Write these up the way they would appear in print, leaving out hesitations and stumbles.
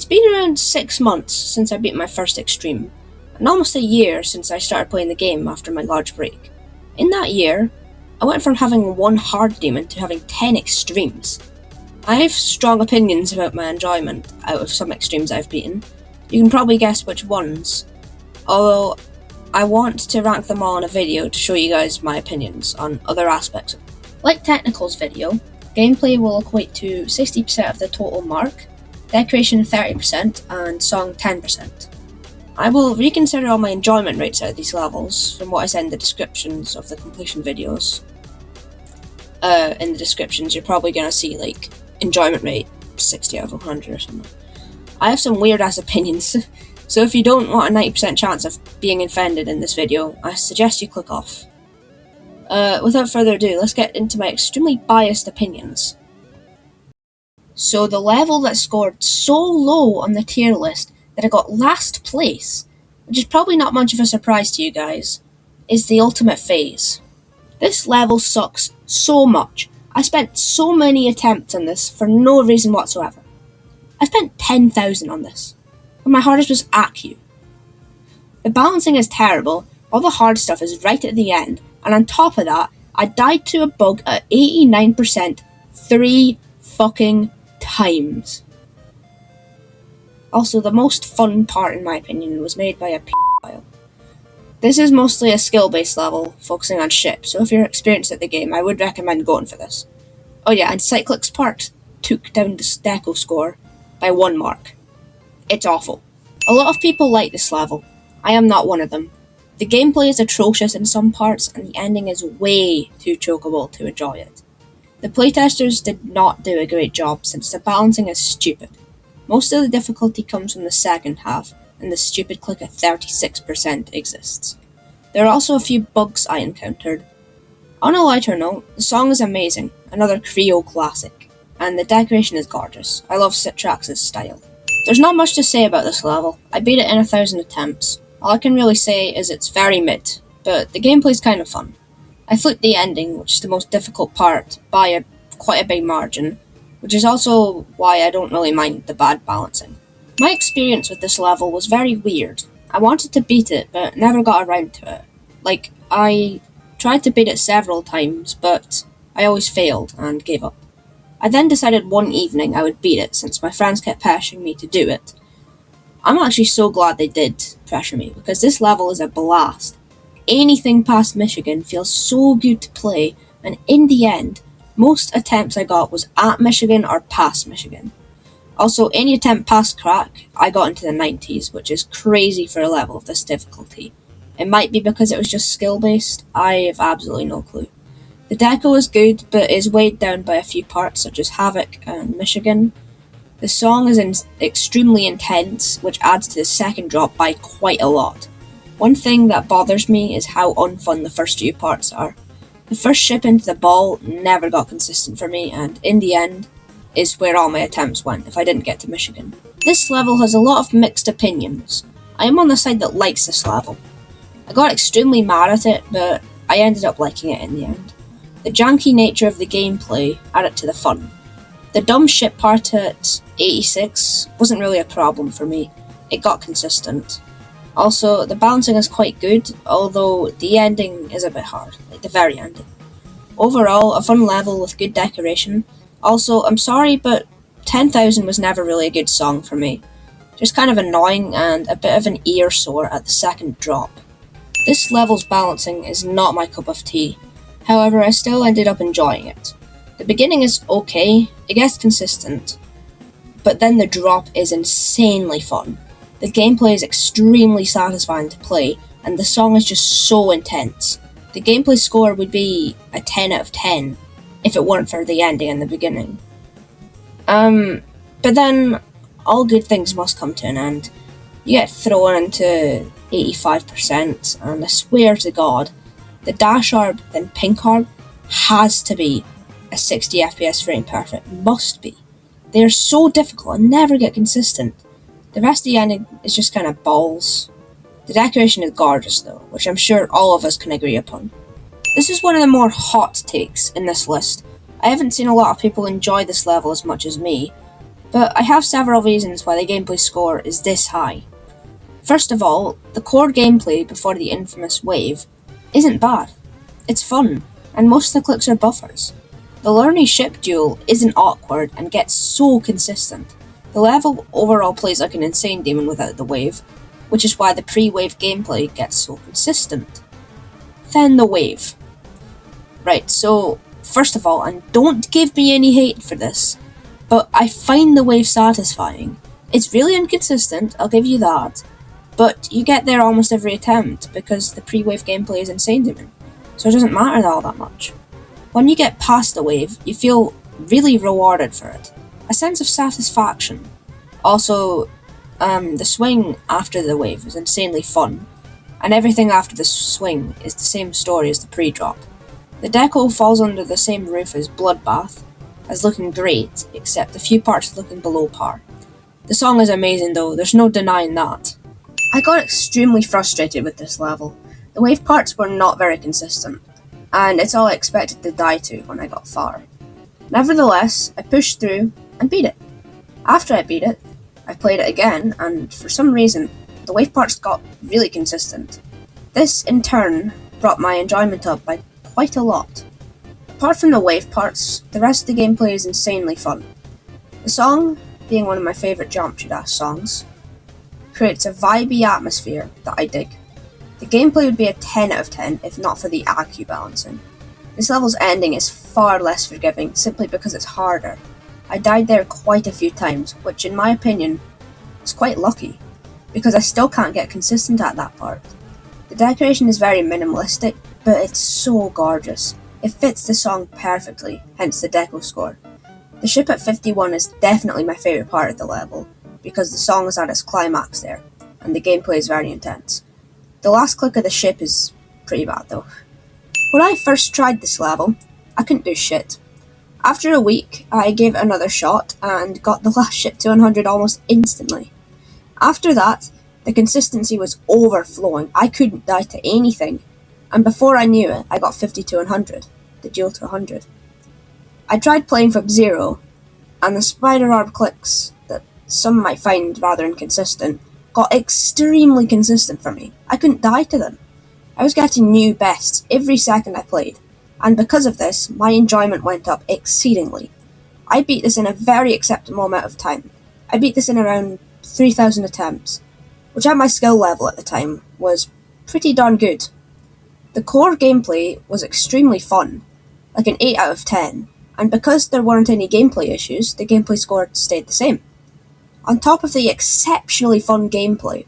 been around 6 months since I beat my first extreme, and almost a year since I started playing the game after my large break. In that year, I went from having one hard demon to having 10 extremes. I have strong opinions about my enjoyment out of some extremes I've beaten. You can probably guess which ones, although I want to rank them all in a video to show you guys my opinions on other aspects of it. Like Technical's video, gameplay will equate to 60% of the total mark, decoration 30%, and song 10%. I will reconsider all my enjoyment rates out of these levels from what I said in the descriptions of the completion videos. In the descriptions, you're probably going to see like enjoyment rate 60 out of 100 or something. I have some weird ass opinions, so if you don't want a 90% chance of being offended in this video, I suggest you click off. Without further ado, let's get into my extremely biased opinions. So the level that scored so low on the tier list that I got last place, which is probably not much of a surprise to you guys, is the Ultimate Phase. This level sucks so much. I spent so many attempts on this for no reason whatsoever. I spent 10,000 on this, and my hardest was AQ. The balancing is terrible, all the hard stuff is right at the end, and on top of that, I died to a bug at 89% 3 fucking times. Also, the most fun part in my opinion was made by a p***ile. This is mostly a skill-based level, focusing on ships, so if you're experienced at the game, I would recommend going for this. Oh yeah, and Cyclix Park took down the Deco score by 1 mark. It's awful. A lot of people like this level. I am not one of them. The gameplay is atrocious in some parts, and the ending is way too chokeable to enjoy it. The playtesters did not do a great job since the balancing is stupid. Most of the difficulty comes from the second half, and the stupid click of 36% exists. There are also a few bugs I encountered. On a lighter note, the song is amazing, another Creole classic, and the decoration is gorgeous. I love Citrax's style. There's not much to say about this level. I beat it in 1,000 attempts. All I can really say is it's very mid, but the gameplay's kind of fun. I flipped the ending, which is the most difficult part, by quite a big margin, which is also why I don't really mind the bad balancing. My experience with this level was very weird. I wanted to beat it, but never got around to it. Like, I tried to beat it several times, but I always failed and gave up. I then decided one evening I would beat it since my friends kept pressuring me to do it. I'm actually so glad they did pressure me, because this level is a blast. Anything past Michigan feels so good to play, and in the end, most attempts I got was at Michigan or past Michigan. Also, any attempt past Crack, I got into the 90s, which is crazy for a level of this difficulty. It might be because it was just skill-based, I have absolutely no clue. The deco is good, but is weighed down by a few parts such as Havoc and Michigan. The song is extremely intense, which adds to the second drop by quite a lot. One thing that bothers me is how unfun the first few parts are. The first ship into the ball never got consistent for me, and in the end, is where all my attempts went if I didn't get to Michigan. This level has a lot of mixed opinions. I am on the side that likes this level. I got extremely mad at it, but I ended up liking it in the end. The janky nature of the gameplay added to the fun. The dumb ship part at 86 wasn't really a problem for me. It got consistent. Also, the balancing is quite good, although the ending is a bit hard, like the very ending. Overall, a fun level with good decoration. Also, I'm sorry, but 10,000 was never really a good song for me. Just kind of annoying and a bit of an ear sore at the second drop. This level's balancing is not my cup of tea. However, I still ended up enjoying it. The beginning is okay, it gets consistent, but then the drop is insanely fun. The gameplay is extremely satisfying to play, and the song is just so intense. The gameplay score would be a 10 out of 10 if it weren't for the ending and the beginning. But then, all good things must come to an end. You get thrown into 85%, and I swear to God, the Dash Orb and Pink Orb has to be a 60 FPS frame perfect. Must be. They are so difficult and never get consistent. The rest of the ending is just kind of balls. The decoration is gorgeous though, which I'm sure all of us can agree upon. This is one of the more hot takes in this list. I haven't seen a lot of people enjoy this level as much as me, But I have several reasons why the gameplay score is this high. First of all, the core gameplay before the infamous wave isn't bad. It's fun, and most of the clicks are buffers. The Lurney ship duel isn't awkward and gets so consistent. The level overall plays like an insane demon without the wave, which is why the pre-wave gameplay gets so consistent. Then the wave. Right, so first of all, and don't give me any hate for this, but I find the wave satisfying. It's really inconsistent, I'll give you that, but you get there almost every attempt because the pre-wave gameplay is insane demon, so it doesn't matter all that much. When you get past the wave, you feel really rewarded for it. A sense of satisfaction. Also, the swing after the wave is insanely fun, and everything after the swing is the same story as the pre-drop. The deco falls under the same roof as Bloodbath, as looking great, except a few parts looking below par. The song is amazing though, there's no denying that. I got extremely frustrated with this level. The wave parts were not very consistent, and it's all I expected to die to when I got far. Nevertheless, I pushed through and beat it. After I beat it, I played it again, and for some reason, the wave parts got really consistent. This, in turn, brought my enjoyment up by quite a lot. Apart from the wave parts, the rest of the gameplay is insanely fun. The song, being one of my favourite Geometry Dash songs, creates a vibey atmosphere that I dig. The gameplay would be a 10 out of 10 if not for the AQ balancing. This level's ending is far less forgiving simply because it's harder. I died there quite a few times, which in my opinion was quite lucky, because I still can't get consistent at that part. The decoration is very minimalistic, but it's so gorgeous. It fits the song perfectly, hence the deco score. The ship at 51 is definitely my favourite part of the level, because the song is at its climax there, and the gameplay is very intense. The last click of the ship is pretty bad though. When I first tried this level, I couldn't do shit. After a week, I gave it another shot and got the last ship to 100 almost instantly. After that, the consistency was overflowing. I couldn't die to anything, and before I knew it, I got 50 to 100, the duel to 100. I tried playing from 0, and the spider orb clicks that some might find rather inconsistent got extremely consistent for me. I couldn't die to them. I was getting new bests every second I played, and because of this, my enjoyment went up exceedingly. I beat this in a very acceptable amount of time. I beat this in around 3,000 attempts, which at my skill level at the time was pretty darn good. The core gameplay was extremely fun, like an 8 out of 10, and because there weren't any gameplay issues, the gameplay score stayed the same. On top of the exceptionally fun gameplay,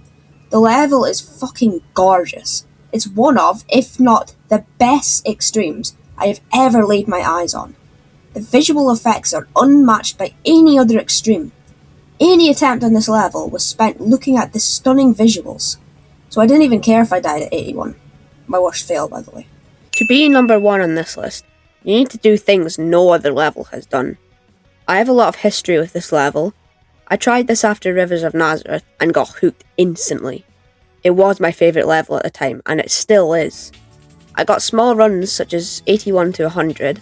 the level is fucking gorgeous. It's one of, if not the best extremes I have ever laid my eyes on. The visual effects are unmatched by any other extreme. Any attempt on this level was spent looking at the stunning visuals, so I didn't even care if I died at 81. My worst fail, by the way. To be number 1 on this list, you need to do things no other level has done. I have a lot of history with this level. I tried this after Rivers of Nazareth and got hooked instantly. It was my favourite level at the time, and it still is. I got small runs such as 81 to 100,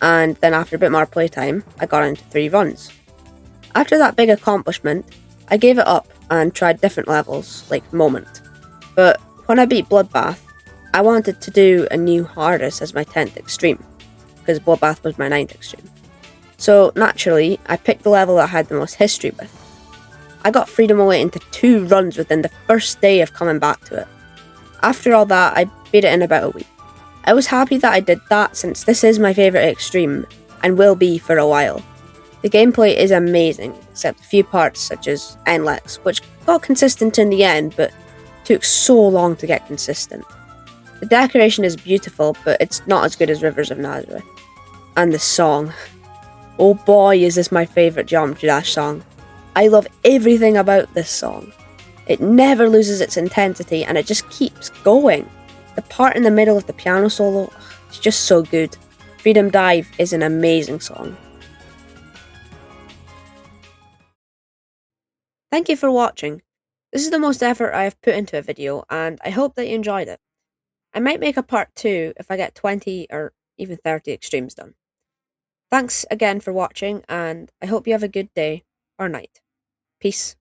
and then after a bit more playtime, I got into 3 runs. After that big accomplishment, I gave it up and tried different levels, like Moment. But when I beat Bloodbath, I wanted to do a new hardest as my 10th extreme, because Bloodbath was my 9th extreme. So naturally, I picked the level that I had the most history with. I got Freedom Away into 2 runs within the first day of coming back to it. After all that, I beat it in about a week. I was happy that I did that since this is my favourite extreme, and will be for a while. The gameplay is amazing, except a few parts such as Enlex, which got consistent in the end, but took so long to get consistent. The decoration is beautiful, but it's not as good as Rivers of Nazareth. And the song. Oh boy, is this my favourite Geometry Dash song. I love everything about this song. It never loses its intensity and it just keeps going. The part in the middle of the piano solo is just so good. Freedom Dive is an amazing song. Thank you for watching. This is the most effort I have put into a video and I hope that you enjoyed it. I might make a part 2 if I get 20 or even 30 extremes done. Thanks again for watching and I hope you have a good day. or night. Peace.